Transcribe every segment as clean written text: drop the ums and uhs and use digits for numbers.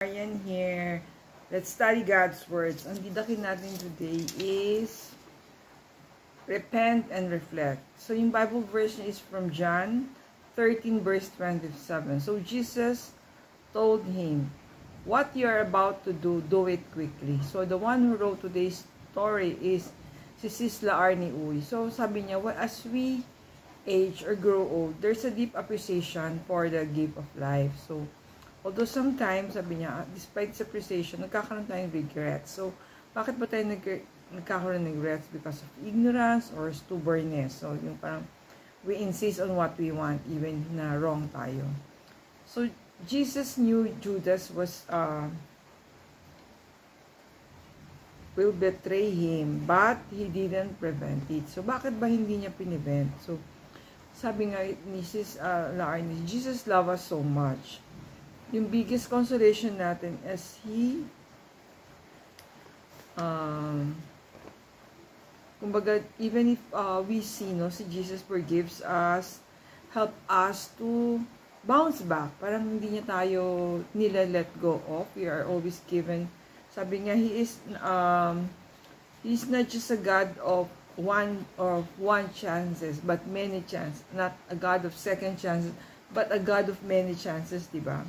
Marian here. Let's study God's words. Ang didakin natin today is repent and reflect. So yung Bible version is from John 13 verse 27. So Jesus told him, what you are about to do, do it quickly. So the one who wrote today's story is si Sisla Arnie Uy. So sabi niya, well, as we age or grow old, there's a deep appreciation for the gift of life. So although sometimes, sabi niya, despite sa appreciation, nagkakaroon tayong regrets. So, bakit ba tayo nagkakaroon ng regrets? Because of ignorance or stubbornness. So, yung parang, we insist on what we want, even na wrong tayo. So, Jesus knew Judas will betray him, but he didn't prevent it. So, bakit ba hindi niya pinivent? So, sabi nga ni Arnie, Jesus loves us so much. Yung biggest consolation natin is kumbaga, even if we see, no, si Jesus forgives us, help us to bounce back. Parang hindi niya tayo let go of. We are always given. Sabi niya, He is not just a God of one chances, but many chances. Not a God of second chances, but a God of many chances, diba?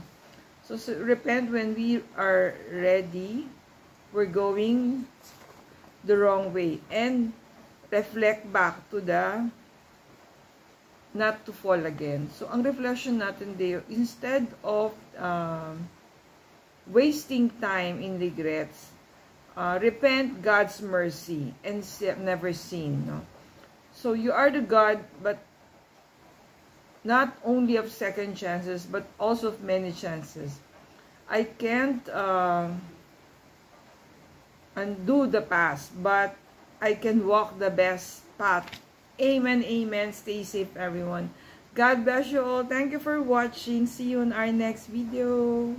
So, repent when we are ready, we're going the wrong way, and reflect back to not to fall again. So, ang reflection natin there, instead of wasting time in regrets, repent God's mercy and never sin. No? So, you are the God, but not only of second chances, but also of many chances. I can't undo the past, but I can walk the best path. Amen, amen. Stay safe, everyone. God bless you all. Thank you for watching. See you in our next video.